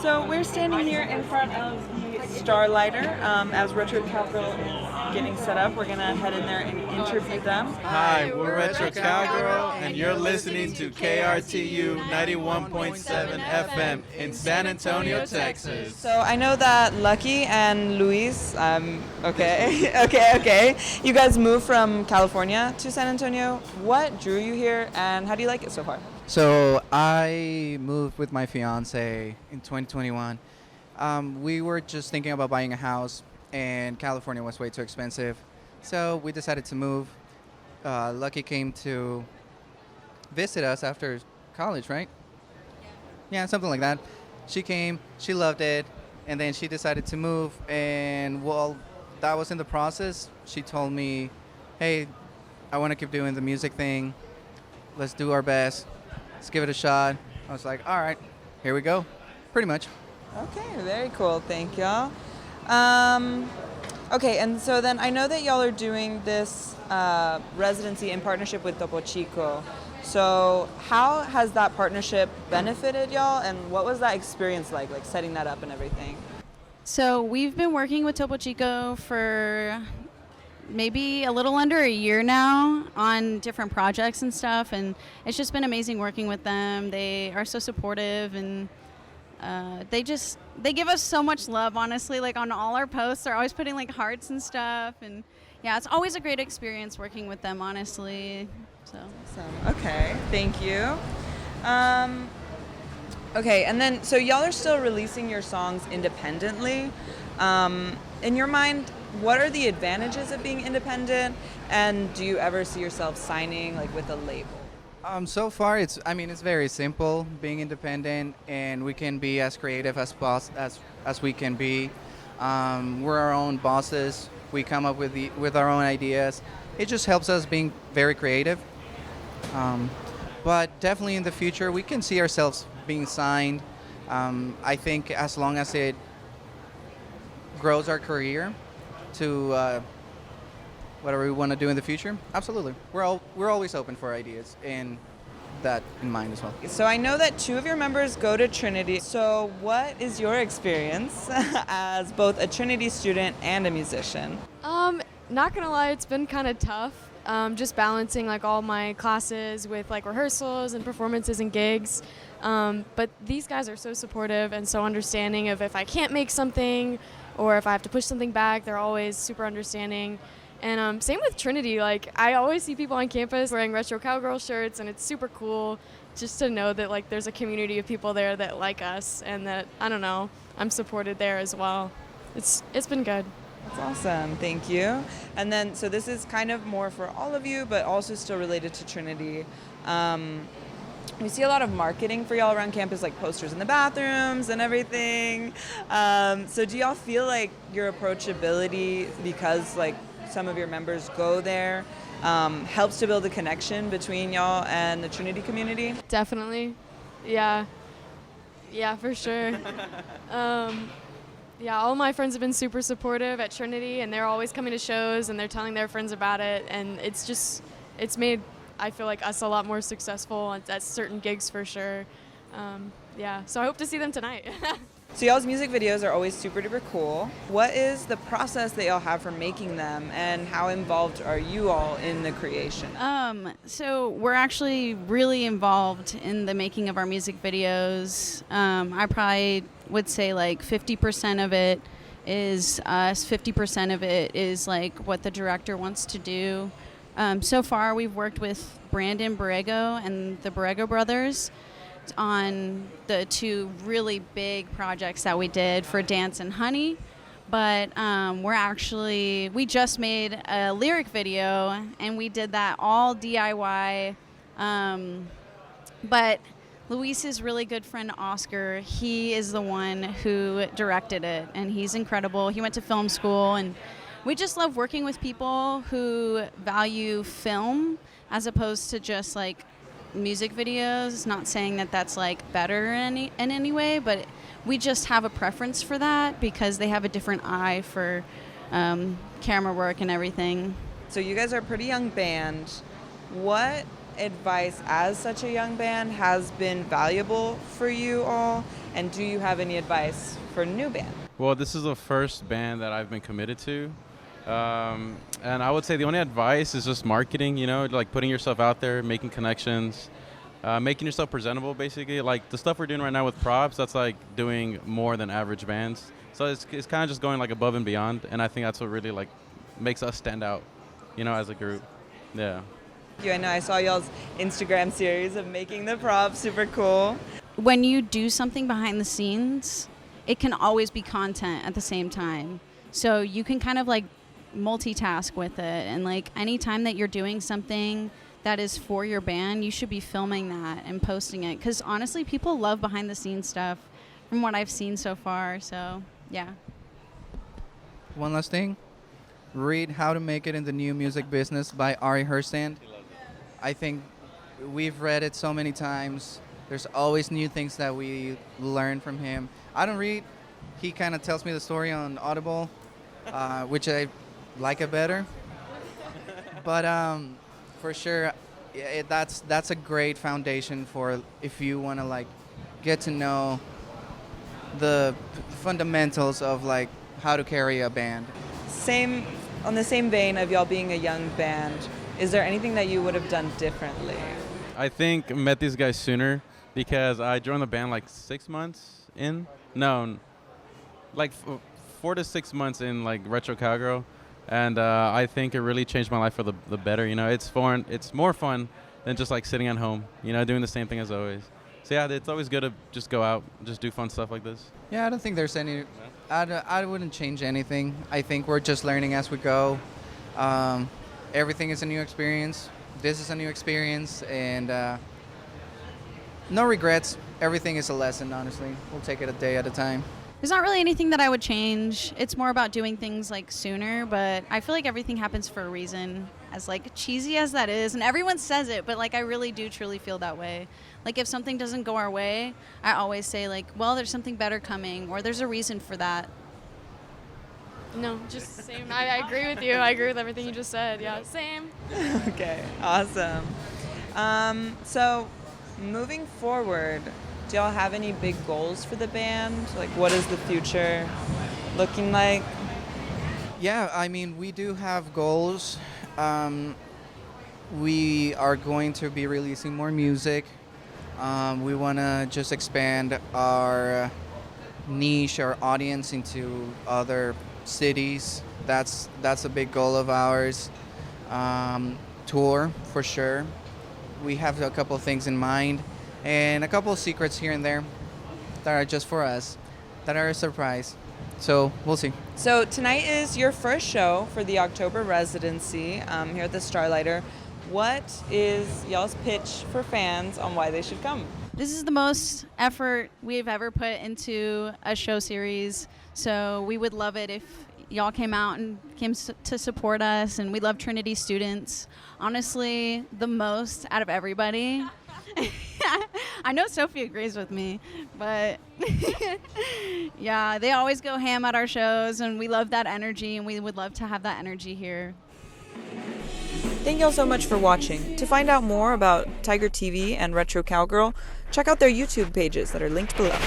So we're standing here in front of the Starlighter as RetroCowgirl is getting set up. We're going to head in there and interview them. Hi, we're RetroCowgirl, and you're listening to KRTU 91.7 FM in San Antonio, Texas. So I know that Lucky and Luis, okay. You guys moved from California to San Antonio. What drew you here, and how do you like it so far? So I moved with my fiance in 2021. We were just thinking about buying a house, and California was way too expensive. So we decided to move. Lucky came to visit us after college, right? Yeah, something like that. She came, she loved it, and then she decided to move. And while that was in the process, she told me, hey, I want to keep doing the music thing. Let's do our best. Let's give it a shot. I was like, all right, here we go. Pretty much. Okay, very cool. Thank y'all. Okay, and so then I know that y'all are doing this residency in partnership with Topo Chico. So how has that partnership benefited y'all, and what was that experience like setting that up and everything? So we've been working with Topo Chico for maybe a little under a year now on different projects and stuff, and it's just been amazing working with them. They are so supportive, and they give us so much love, honestly. Like on all our posts, they're always putting like hearts and stuff, and yeah, it's always a great experience working with them, honestly. So awesome. Okay, thank you. Okay, and then so y'all are still releasing your songs independently. In your mind, what are the advantages of being independent, and do you ever see yourself signing with a label? So far, it's very simple being independent, and we can be as creative as we can be. We're our own bosses. We come up with our own ideas. It just helps us being very creative. But definitely in the future, we can see ourselves being signed. I think as long as it grows our career to whatever we want to do in the future, absolutely. We're always open for ideas, and that in mind as well. So I know that two of your members go to Trinity. So what is your experience as both a Trinity student and a musician? Not gonna lie, it's been kind of tough. Just balancing all my classes with rehearsals and performances and gigs. But these guys are so supportive and so understanding of if I can't make something or if I have to push something back. They're always super understanding. And same with Trinity. I always see people on campus wearing RetroCowgirl shirts, and it's super cool just to know that there's a community of people there that like us, and that, I don't know, I'm supported there as well. It's been good. That's awesome. Thank you. And then, so this is kind of more for all of you, but also still related to Trinity. We see a lot of marketing for y'all around campus, like posters in the bathrooms and everything. So do y'all feel like your approachability, because some of your members go there, helps to build a connection between y'all and the Trinity community? Definitely. Yeah, for sure. Yeah, all my friends have been super supportive at Trinity, and they're always coming to shows, and they're telling their friends about it, and it's made, I feel like, us a lot more successful at certain gigs for sure. Yeah, so I hope to see them tonight. So y'all's music videos are always super duper cool. What is the process that y'all have for making them, and how involved are you all in the creation? So we're actually really involved in the making of our music videos. I probably would say 50% of it is us, 50% of it is what the director wants to do. So far we've worked with Brandon Borrego and the Borrego brothers on the two really big projects that we did for Dance and Honey, but we just made a lyric video, and we did that all DIY, but Luis's really good friend Oscar, he is the one who directed it, and he's incredible. He went to film school, and we just love working with people who value film as opposed to just music videos. Not saying that that's better in any way, but we just have a preference for that because they have a different eye for camera work and everything. So you guys are a pretty young band. What advice as such a young band has been valuable for you all? And do you have any advice for new band? Well, this is the first band that I've been committed to. And I would say the only advice is just marketing, like putting yourself out there, making connections, making yourself presentable, basically. Like the stuff we're doing right now with props, that's like doing more than average bands. So it's kind of just going like above and beyond. And I think that's what really like makes us stand out, as a group. Yeah. I know I saw y'all's Instagram series of making the props, super cool. When you do something behind the scenes, it can always be content at the same time. So you can kind of like multitask with it, and like anytime that you're doing something that is for your band, you should be filming that and posting it, because honestly people love behind the scenes stuff from what I've seen so far. So yeah. One last thing, read How to Make It in the New Music Business by Ari Herstand. I think we've read it so many times. There's always new things that we learn from him. I don't read. He kind of tells me the story on Audible, which I like it better. But for sure, that's a great foundation for if you want to like get to know the fundamentals of like how to carry a band. On the same vein of y'all being a young band, is there anything that you would have done differently? I think I met these guys sooner because I joined the band like 6 months in. No, like 4 to 6 months in like RetroCowgirl. And I think it really changed my life for the better. It's more fun than just like sitting at home, doing the same thing as always. So yeah, it's always good to just go out, just do fun stuff like this. Yeah, I don't think there's any. I wouldn't change anything. I think we're just learning as we go. Everything is a new experience. This is a new experience, and no regrets. Everything is a lesson, honestly. We'll take it a day at a time. There's not really anything that I would change. It's more about doing things like sooner, but I feel like everything happens for a reason, as like cheesy as that is, and everyone says it, but like I really do truly feel that way. Like if something doesn't go our way, I always say like, well, there's something better coming, or there's a reason for that. No, just same. I agree with you. I agree with everything you just said. Yeah, same. Okay, awesome. So moving forward, do y'all have any big goals for the band? Like, what is the future looking like? Yeah, I mean, we do have goals. We are going to be releasing more music. We want to just expand our niche, our audience into other cities. That's a big goal of ours. Tour, for sure. We have a couple of things in mind. And a couple of secrets here and there that are just for us, that are a surprise. So we'll see. So tonight is your first show for the October residency here at the Starlighter. What is y'all's pitch for fans on why they should come? This is the most effort we've ever put into a show series, so we would love it if y'all came out and came to support us, and we love Trinity students. Honestly, the most out of everybody. I know Sophie agrees with me, but yeah, they always go ham at our shows, and we love that energy, and we would love to have that energy here. Thank y'all so much for watching. To find out more about Tiger TV and Retro Cowgirl, check out their YouTube pages that are linked below.